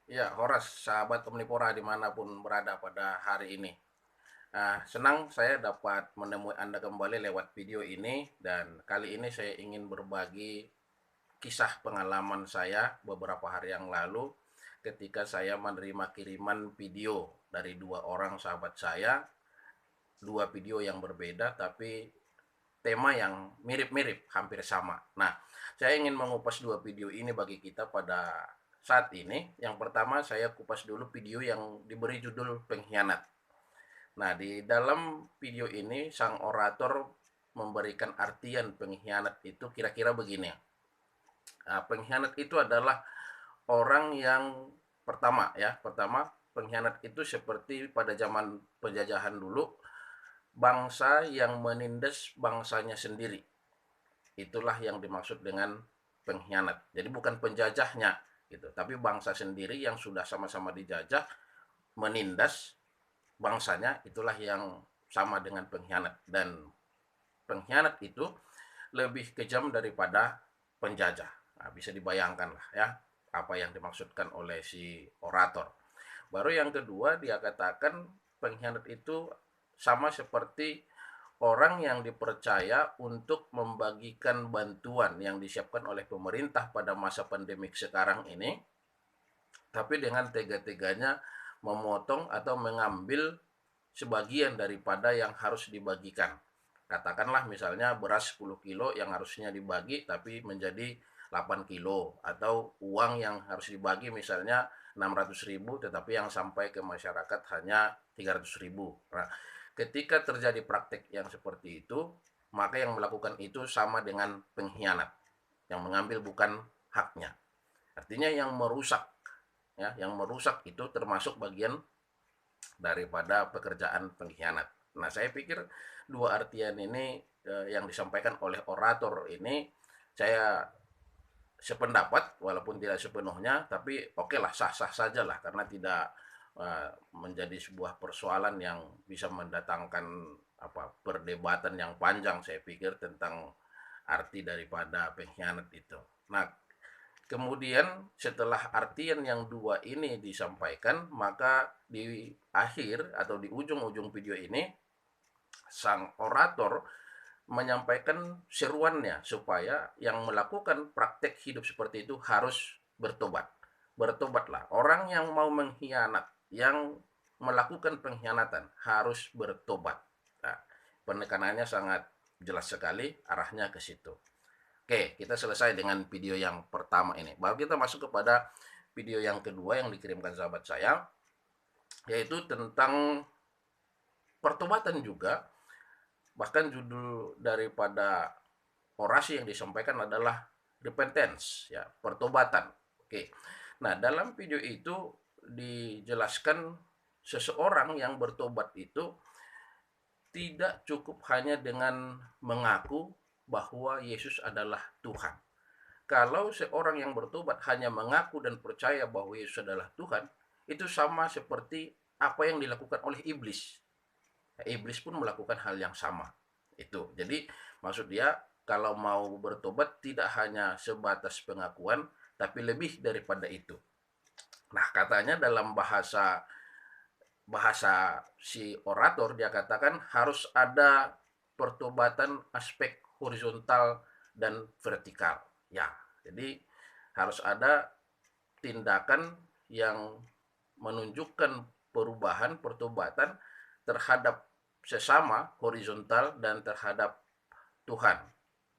Ya, Horas, sahabat Omnipora dimanapun berada pada hari ini. Senang saya dapat menemui Anda kembali lewat video ini dan kali ini saya ingin berbagi kisah pengalaman saya beberapa hari yang lalu ketika saya menerima kiriman video dari dua orang sahabat saya, dua video yang berbeda tapi tema yang mirip-mirip, hampir sama. Nah, saya ingin mengupas dua video ini bagi kita pada saat ini. Yang pertama, saya kupas dulu video yang diberi judul Pengkhianat. Nah, di dalam video ini, sang orator memberikan artian pengkhianat itu kira-kira begini. Pengkhianat itu adalah orang yang pertama pengkhianat itu seperti pada zaman penjajahan dulu, bangsa yang menindas bangsanya sendiri. Itulah yang dimaksud dengan pengkhianat. Jadi bukan penjajahnya gitu, tapi bangsa sendiri yang sudah sama-sama dijajah menindas bangsanya, itulah yang sama dengan pengkhianat. Dan pengkhianat itu lebih kejam daripada penjajah. Nah, bisa dibayangkan lah ya apa yang dimaksudkan oleh si orator. Baru yang kedua, dia katakan pengkhianat itu sama seperti orang yang dipercaya untuk membagikan bantuan yang disiapkan oleh pemerintah pada masa pandemik sekarang ini, tapi dengan tega-teganya memotong atau mengambil sebagian daripada yang harus dibagikan. Katakanlah misalnya beras 10 kilo yang harusnya dibagi tapi menjadi 8 kilo, atau uang yang harus dibagi misalnya 600.000 tetapi yang sampai ke masyarakat hanya 300.000. Nah, ketika terjadi praktek yang seperti itu, maka yang melakukan itu sama dengan pengkhianat, yang mengambil bukan haknya. Artinya yang merusak, ya, yang merusak itu termasuk bagian daripada pekerjaan pengkhianat. Nah, saya pikir dua artian ini yang disampaikan oleh orator ini, saya sependapat walaupun tidak sepenuhnya, tapi oke lah, sah-sah saja lah, karena tidak menjadi sebuah persoalan yang bisa mendatangkan perdebatan yang panjang, saya pikir, tentang arti daripada pengkhianat itu. Nah, kemudian setelah artian yang dua ini disampaikan, maka di akhir atau di ujung-ujung video ini, sang orator menyampaikan seruannya supaya yang melakukan praktek hidup seperti itu harus bertobat. Bertobatlah. Orang yang mau mengkhianat, yang melakukan pengkhianatan harus bertobat. Nah, penekanannya sangat jelas sekali, arahnya ke situ. Oke, kita selesai dengan video yang pertama ini. Baru kita masuk kepada video yang kedua yang dikirimkan sahabat saya, yaitu tentang pertobatan juga. Bahkan judul daripada orasi yang disampaikan adalah repentance, ya, pertobatan. Oke. Nah, dalam video itu dijelaskan seseorang yang bertobat itu tidak cukup hanya dengan mengaku bahwa Yesus adalah Tuhan. Kalau seorang yang bertobat hanya mengaku dan percaya bahwa Yesus adalah Tuhan, itu sama seperti apa yang dilakukan oleh iblis. Iblis pun melakukan hal yang sama. Itu. Jadi maksud dia, kalau mau bertobat tidak hanya sebatas pengakuan, tapi lebih daripada itu. Nah, katanya dalam bahasa bahasa si orator, dia katakan harus ada pertobatan aspek horizontal dan vertikal. Ya, jadi harus ada tindakan yang menunjukkan perubahan, pertobatan terhadap sesama horizontal dan terhadap Tuhan,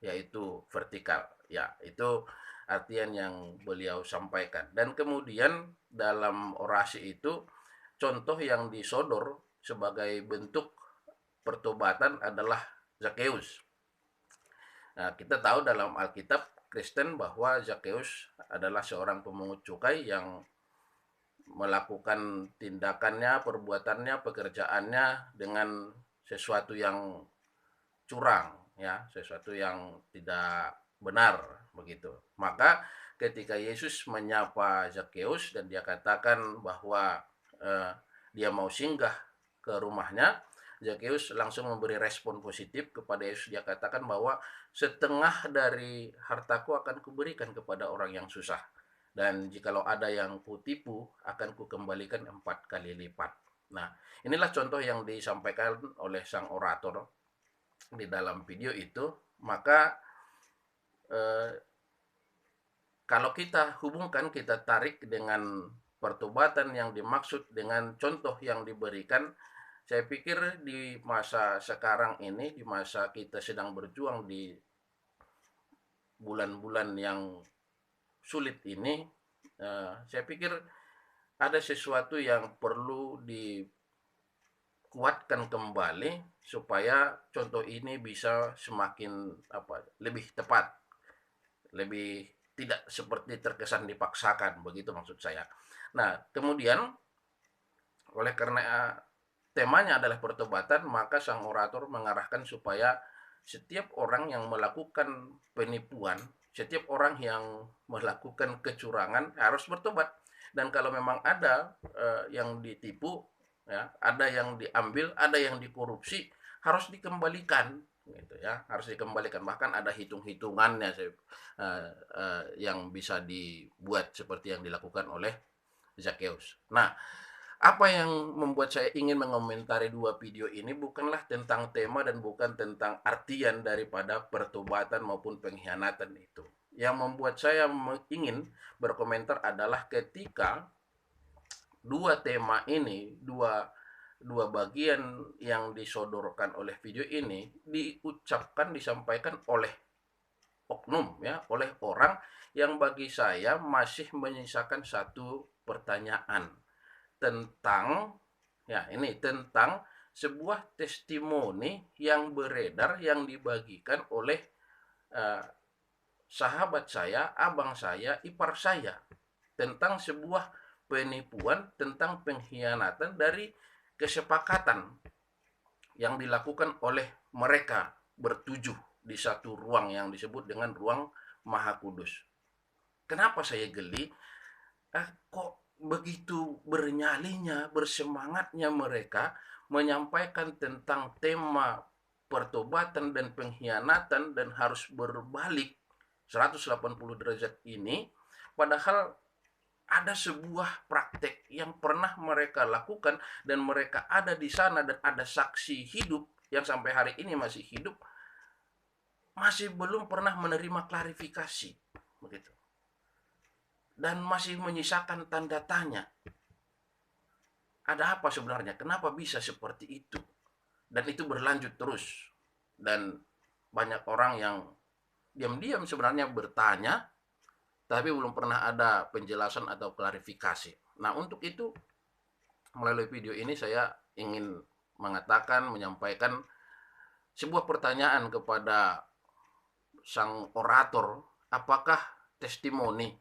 yaitu vertikal. Ya, itu artian yang beliau sampaikan. Dan kemudian dalam orasi itu, contoh yang disodor sebagai bentuk pertobatan adalah Zakheus. Nah, kita tahu dalam Alkitab Kristen bahwa Zakheus adalah seorang pemungut cukai yang melakukan tindakannya, perbuatannya, pekerjaannya dengan sesuatu yang curang, ya, sesuatu yang tidak benar begitu. Maka ketika Yesus menyapa Zakheus dan dia katakan bahwa dia mau singgah ke rumahnya, Zakheus langsung memberi respon positif kepada Yesus. Dia katakan bahwa setengah dari hartaku akan kuberikan kepada orang yang susah. dan jikalau ada yang kutipu akan kukembalikan 4 kali lipat. Nah, inilah contoh yang disampaikan oleh sang orator di dalam video itu. Maka kalau kita hubungkan, kita tarik dengan pertobatan yang dimaksud dengan contoh yang diberikan, saya pikir di masa sekarang ini, di masa kita sedang berjuang di bulan-bulan yang sulit ini, saya pikir ada sesuatu yang perlu dikuatkan kembali supaya contoh ini bisa semakin lebih tepat, lebih tidak seperti terkesan dipaksakan, begitu maksud saya. Nah, kemudian oleh karena temanya adalah pertobatan, maka sang orator mengarahkan supaya setiap orang yang melakukan penipuan, setiap orang yang melakukan kecurangan harus bertobat. Dan kalau memang ada yang ditipu, ya, ada yang diambil, ada yang dikorupsi, harus dikembalikan, gitu ya, harus dikembalikan. Bahkan ada hitung-hitungannya yang bisa dibuat seperti yang dilakukan oleh Zakheus. Nah, apa yang membuat saya ingin mengomentari dua video ini bukanlah tentang tema dan bukan tentang artian daripada pertobatan maupun pengkhianatan itu. Yang membuat saya ingin berkomentar adalah ketika dua tema ini, dua bagian yang disodorkan oleh video ini diucapkan, disampaikan oleh oknum, ya, oleh orang yang bagi saya masih menyisakan satu pertanyaan tentang, ya, ini tentang sebuah testimoni yang beredar, yang dibagikan oleh sahabat saya, abang saya, ipar saya, tentang sebuah penipuan, tentang pengkhianatan dari kesepakatan yang dilakukan oleh mereka bertujuh di satu ruang yang disebut dengan ruang Maha Kudus. Kenapa saya geli? Kok begitu bernyalinya, bersemangatnya mereka menyampaikan tentang tema pertobatan dan pengkhianatan dan harus berbalik 180 derajat ini, padahal ada sebuah praktek yang pernah mereka lakukan dan mereka ada di sana dan ada saksi hidup yang sampai hari ini masih hidup, masih belum pernah menerima klarifikasi, begitu. Dan masih menyisakan tanda tanya. Ada apa sebenarnya? Kenapa bisa seperti itu? Dan itu berlanjut terus. Dan banyak orang yang diam-diam sebenarnya bertanya, tapi belum pernah ada penjelasan atau klarifikasi. Nah, untuk itu melalui video ini saya ingin mengatakan, menyampaikan sebuah pertanyaan kepada sang orator, apakah testimoni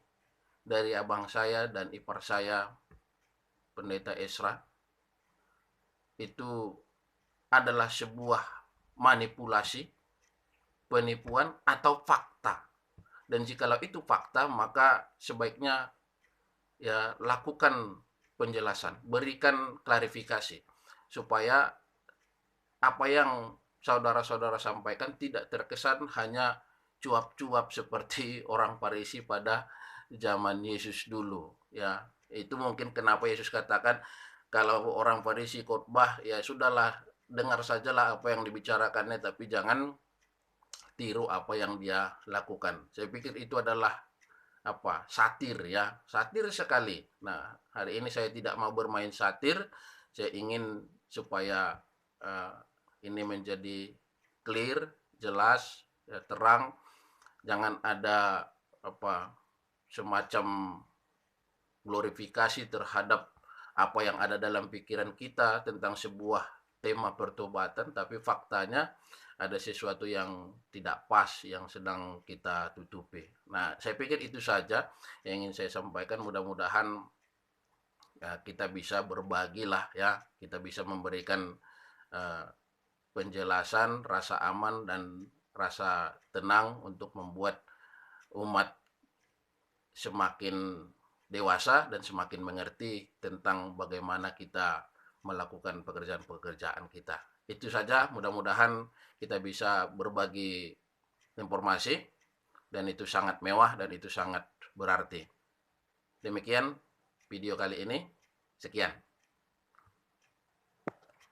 dari abang saya dan ipar saya, Pendeta Esra, itu adalah sebuah manipulasi, penipuan, atau fakta. Dan jikalau itu fakta, maka sebaiknya ya lakukan penjelasan, berikan klarifikasi, supaya apa yang saudara-saudara sampaikan tidak terkesan hanya cuap-cuap seperti orang Farisi pada zaman Yesus dulu, ya. Itu mungkin kenapa Yesus katakan kalau orang Farisi khotbah, ya sudahlah, dengar sajalah apa yang dibicarakannya, tapi jangan tiru apa yang dia lakukan. Saya pikir itu adalah satir, ya, satir sekali. Nah, hari ini saya tidak mau bermain satir. Saya ingin supaya ini menjadi clear, jelas, ya, terang. Jangan ada semacam glorifikasi terhadap apa yang ada dalam pikiran kita tentang sebuah tema pertobatan, tapi faktanya ada sesuatu yang tidak pas yang sedang kita tutupi. Nah, saya pikir itu saja yang ingin saya sampaikan. Mudah-mudahan ya, kita bisa berbagi lah, ya, kita bisa memberikan penjelasan, rasa aman dan rasa tenang untuk membuat umat semakin dewasa dan semakin mengerti tentang bagaimana kita melakukan pekerjaan-pekerjaan kita. Itu saja, mudah-mudahan kita bisa berbagi informasi, dan itu sangat mewah dan itu sangat berarti. Demikian video kali ini. Sekian.